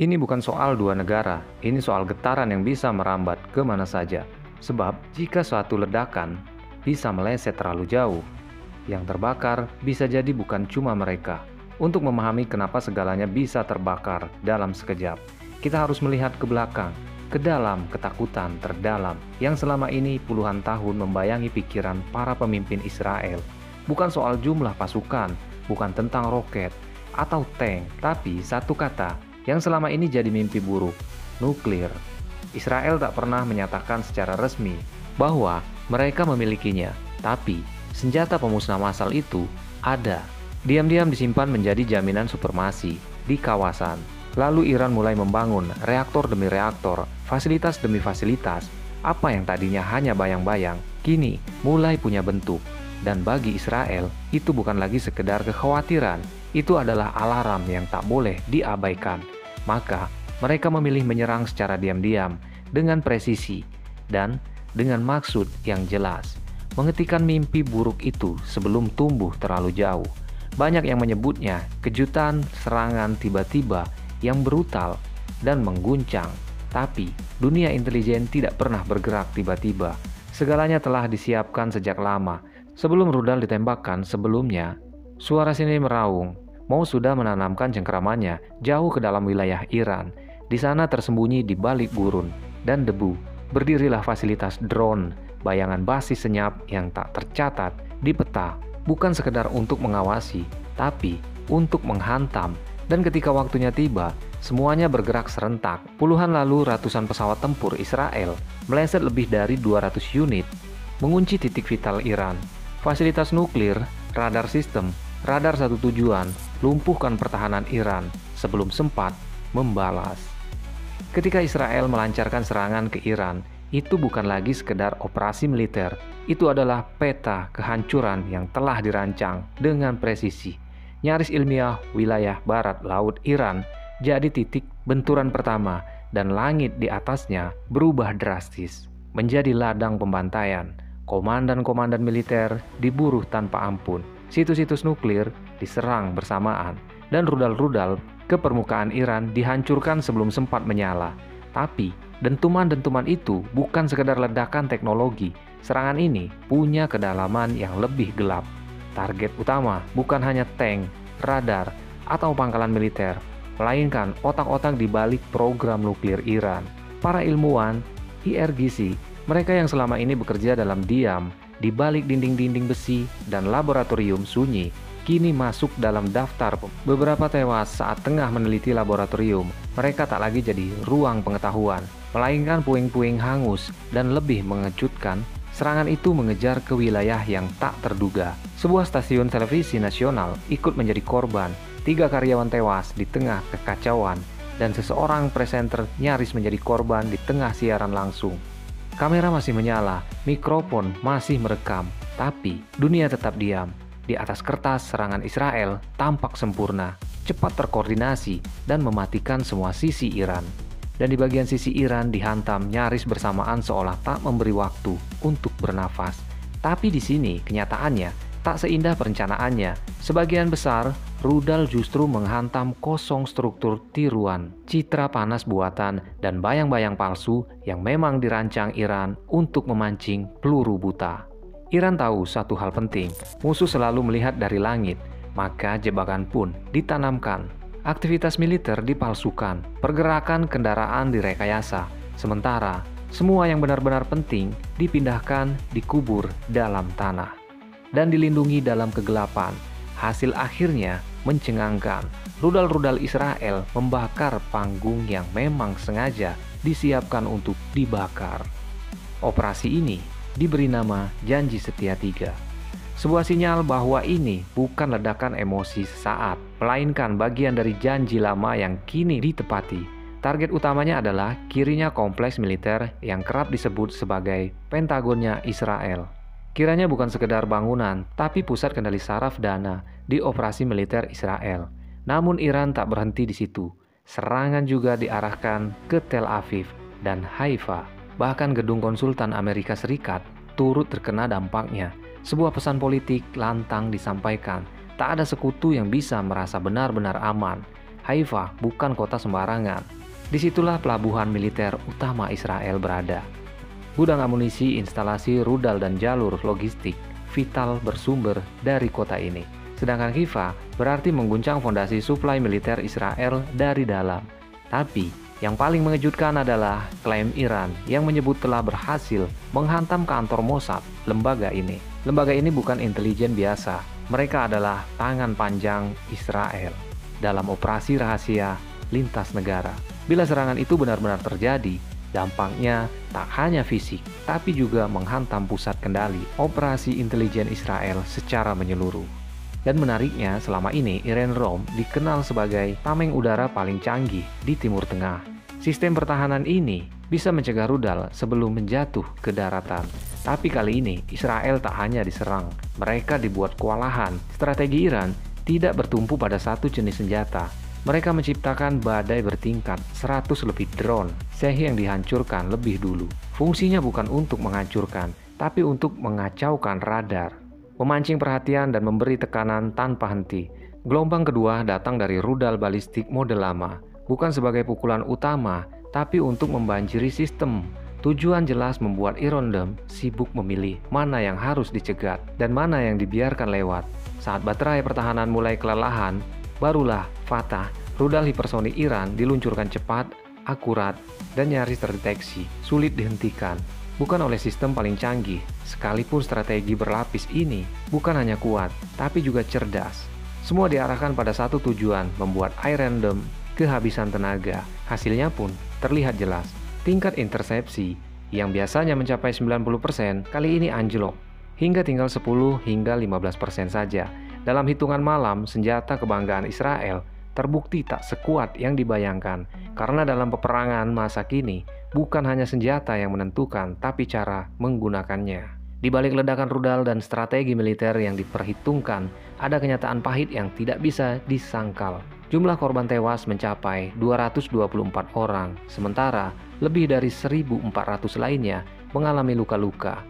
Ini bukan soal dua negara, ini soal getaran yang bisa merambat ke mana saja. Sebab jika suatu ledakan bisa meleset terlalu jauh, yang terbakar bisa jadi bukan cuma mereka. Untuk memahami kenapa segalanya bisa terbakar dalam sekejap, kita harus melihat ke belakang, ke dalam ketakutan terdalam yang selama ini puluhan tahun membayangi pikiran para pemimpin Israel. Bukan soal jumlah pasukan, bukan tentang roket atau tank, tapi satu kata yang selama ini jadi mimpi buruk, nuklir. Israel tak pernah menyatakan secara resmi bahwa mereka memilikinya, tapi senjata pemusnah massal itu ada. Diam-diam disimpan menjadi jaminan supremasi di kawasan. Lalu Iran mulai membangun reaktor demi reaktor, fasilitas demi fasilitas. Apa yang tadinya hanya bayang-bayang, kini mulai punya bentuk. Dan bagi Israel, itu bukan lagi sekedar kekhawatiran, itu adalah alarm yang tak boleh diabaikan. Maka, mereka memilih menyerang secara diam-diam, dengan presisi, dan dengan maksud yang jelas. Menghentikan mimpi buruk itu sebelum tumbuh terlalu jauh. Banyak yang menyebutnya kejutan serangan tiba-tiba yang brutal dan mengguncang. Tapi, dunia intelijen tidak pernah bergerak tiba-tiba. Segalanya telah disiapkan sejak lama. Sebelum rudal ditembakkan sebelumnya, suara sirine meraung. Mau sudah menanamkan cengkeramannya jauh ke dalam wilayah Iran. Di sana tersembunyi di balik gurun dan debu, berdirilah fasilitas drone, bayangan basis senyap yang tak tercatat di peta, bukan sekedar untuk mengawasi, tapi untuk menghantam. Dan ketika waktunya tiba, semuanya bergerak serentak. Puluhan lalu ratusan pesawat tempur Israel meleset lebih dari 200 unit, mengunci titik vital Iran. Fasilitas nuklir, radar sistem, radar satu tujuan, lumpuhkan pertahanan Iran sebelum sempat membalas. Ketika Israel melancarkan serangan ke Iran, itu bukan lagi sekedar operasi militer, itu adalah peta kehancuran yang telah dirancang dengan presisi. Nyaris ilmiah, wilayah barat laut Iran jadi titik benturan pertama dan langit di atasnya berubah drastis menjadi ladang pembantaian. Komandan-komandan militer diburuh tanpa ampun, situs-situs nuklir diserang bersamaan, dan rudal-rudal ke permukaan Iran dihancurkan sebelum sempat menyala. Tapi, dentuman-dentuman itu bukan sekedar ledakan teknologi. Serangan ini punya kedalaman yang lebih gelap. Target utama bukan hanya tank, radar, atau pangkalan militer, melainkan otak-otak di balik program nuklir Iran. Para ilmuwan, IRGC, mereka yang selama ini bekerja dalam diam di balik dinding-dinding besi dan laboratorium sunyi, kini masuk dalam daftar. Beberapa tewas saat tengah meneliti laboratorium. Mereka tak lagi jadi ruang pengetahuan, melainkan puing-puing hangus. Dan lebih mengejutkan, serangan itu mengejar ke wilayah yang tak terduga. Sebuah stasiun televisi nasional ikut menjadi korban. 3 karyawan tewas di tengah kekacauan, dan seseorang presenter nyaris menjadi korban di tengah siaran langsung. Kamera masih menyala, mikrofon masih merekam, tapi dunia tetap diam. Di atas kertas, serangan Israel tampak sempurna, cepat terkoordinasi, dan mematikan semua sisi Iran. Dan di bagian sisi Iran dihantam nyaris bersamaan seolah tak memberi waktu untuk bernafas. Tapi di sini kenyataannya tak seindah perencanaannya. Sebagian besar, rudal justru menghantam kosong struktur tiruan, citra panas buatan, dan bayang-bayang palsu yang memang dirancang Iran untuk memancing peluru buta. Iran tahu satu hal penting, musuh selalu melihat dari langit, maka jebakan pun ditanamkan. Aktivitas militer dipalsukan, pergerakan kendaraan direkayasa, sementara semua yang benar-benar penting dipindahkan, dikubur dalam tanah dan dilindungi dalam kegelapan. Hasil akhirnya mencengangkan. Rudal-rudal Israel membakar panggung yang memang sengaja disiapkan untuk dibakar. Operasi ini diberi nama Janji Setia 3. Sebuah sinyal bahwa ini bukan ledakan emosi sesaat, melainkan bagian dari janji lama yang kini ditepati. Target utamanya adalah kirinya kompleks militer yang kerap disebut sebagai Pentagonnya Israel. Kiranya bukan sekedar bangunan, tapi pusat kendali saraf dana di operasi militer Israel. Namun Iran tak berhenti di situ. Serangan juga diarahkan ke Tel Aviv dan Haifa. Bahkan gedung konsultan Amerika Serikat turut terkena dampaknya. Sebuah pesan politik lantang disampaikan. Tak ada sekutu yang bisa merasa benar-benar aman. Haifa bukan kota sembarangan. Disitulah pelabuhan militer utama Israel berada. Gudang amunisi, instalasi rudal dan jalur logistik vital bersumber dari kota ini. Sedangkan Haifa berarti mengguncang fondasi suplai militer Israel dari dalam. Tapi yang paling mengejutkan adalah klaim Iran yang menyebut telah berhasil menghantam kantor Mossad, lembaga ini. Lembaga ini bukan intelijen biasa, mereka adalah tangan panjang Israel dalam operasi rahasia lintas negara. Bila serangan itu benar-benar terjadi, dampaknya tak hanya fisik, tapi juga menghantam pusat kendali operasi intelijen Israel secara menyeluruh. Dan menariknya, selama ini Iron Dome dikenal sebagai tameng udara paling canggih di Timur Tengah. Sistem pertahanan ini bisa mencegah rudal sebelum menjatuh ke daratan. Tapi kali ini Israel tak hanya diserang, mereka dibuat kewalahan. Strategi Iran tidak bertumpu pada satu jenis senjata. Mereka menciptakan badai bertingkat 100 lebih drone, yang dihancurkan lebih dulu. Fungsinya bukan untuk menghancurkan, tapi untuk mengacaukan radar, memancing perhatian dan memberi tekanan tanpa henti. Gelombang kedua datang dari rudal balistik model lama, bukan sebagai pukulan utama, tapi untuk membanjiri sistem. Tujuan jelas membuat Iron Dome sibuk memilih mana yang harus dicegat dan mana yang dibiarkan lewat. Saat baterai pertahanan mulai kelelahan, barulah Fatah, rudal hipersonik Iran diluncurkan cepat, akurat, dan nyaris terdeteksi, sulit dihentikan. Bukan oleh sistem paling canggih, sekalipun strategi berlapis ini bukan hanya kuat, tapi juga cerdas. Semua diarahkan pada satu tujuan, membuat Iron Dome kehabisan tenaga. Hasilnya pun terlihat jelas. Tingkat intersepsi yang biasanya mencapai 90% kali ini anjlok, hingga tinggal 10 hingga 15% saja. Dalam hitungan malam, senjata kebanggaan Israel terbukti tak sekuat yang dibayangkan, karena dalam peperangan masa kini bukan hanya senjata yang menentukan, tapi cara menggunakannya. Di balik ledakan rudal dan strategi militer yang diperhitungkan, ada kenyataan pahit yang tidak bisa disangkal. Jumlah korban tewas mencapai 224 orang, sementara lebih dari 1.400 lainnya mengalami luka-luka.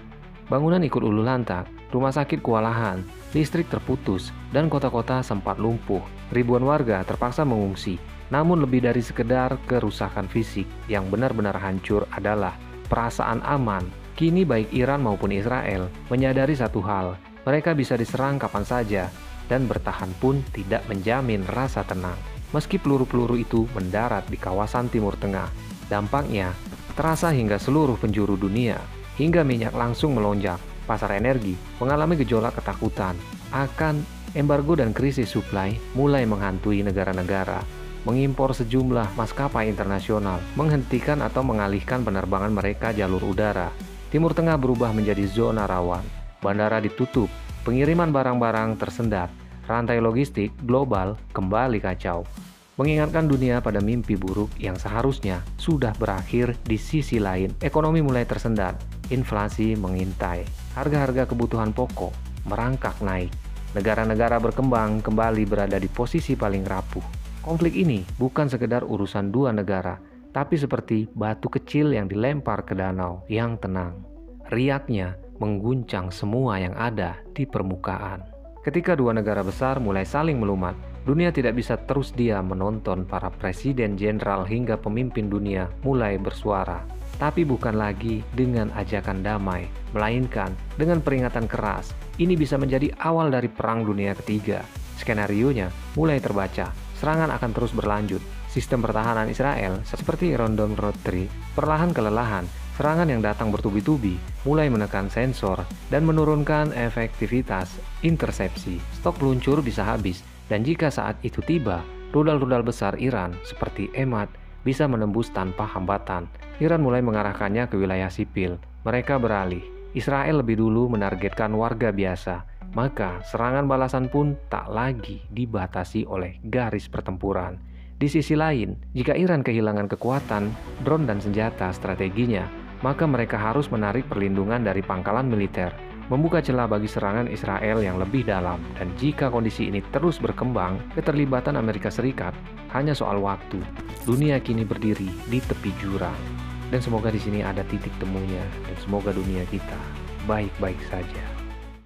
Bangunan ikut luluh lantak, rumah sakit kewalahan, listrik terputus, dan kota-kota sempat lumpuh. Ribuan warga terpaksa mengungsi. Namun lebih dari sekedar kerusakan fisik, yang benar-benar hancur adalah perasaan aman. Kini baik Iran maupun Israel menyadari satu hal, mereka bisa diserang kapan saja, dan bertahan pun tidak menjamin rasa tenang. Meski peluru-peluru itu mendarat di kawasan Timur Tengah, dampaknya terasa hingga seluruh penjuru dunia, hingga minyak langsung melonjak. Pasar energi mengalami gejolak ketakutan akan embargo dan krisis suplai mulai menghantui negara-negara. Mengimpor sejumlah maskapai internasional, menghentikan atau mengalihkan penerbangan mereka jalur udara. Timur Tengah berubah menjadi zona rawan, bandara ditutup, pengiriman barang-barang tersendat, rantai logistik global kembali kacau. Mengingatkan dunia pada mimpi buruk yang seharusnya sudah berakhir. Di sisi lain, ekonomi mulai tersendat, inflasi mengintai, harga-harga kebutuhan pokok merangkak naik. Negara-negara berkembang kembali berada di posisi paling rapuh. Konflik ini bukan sekedar urusan dua negara, tapi seperti batu kecil yang dilempar ke danau yang tenang. Riaknya mengguncang semua yang ada di permukaan. Ketika dua negara besar mulai saling melumat, dunia tidak bisa terus diam menonton para presiden, jenderal, hingga pemimpin dunia mulai bersuara. Tapi bukan lagi dengan ajakan damai, melainkan dengan peringatan keras. Ini bisa menjadi awal dari Perang Dunia Ketiga. Skenarionya mulai terbaca. Serangan akan terus berlanjut. Sistem pertahanan Israel, seperti Iron Dome Road 3, perlahan kelelahan. Serangan yang datang bertubi-tubi mulai menekan sensor dan menurunkan efektivitas intersepsi. Stok peluncur bisa habis, dan jika saat itu tiba, rudal-rudal besar Iran seperti Emad bisa menembus tanpa hambatan. Iran mulai mengarahkannya ke wilayah sipil. Mereka beralih. Israel lebih dulu menargetkan warga biasa. Maka serangan balasan pun tak lagi dibatasi oleh garis pertempuran. Di sisi lain, jika Iran kehilangan kekuatan, drone dan senjata strateginya, maka mereka harus menarik perlindungan dari pangkalan militer, membuka celah bagi serangan Israel yang lebih dalam. Dan jika kondisi ini terus berkembang, keterlibatan Amerika Serikat hanya soal waktu. Dunia kini berdiri di tepi jurang. Dan semoga di sini ada titik temunya, dan semoga dunia kita baik-baik saja.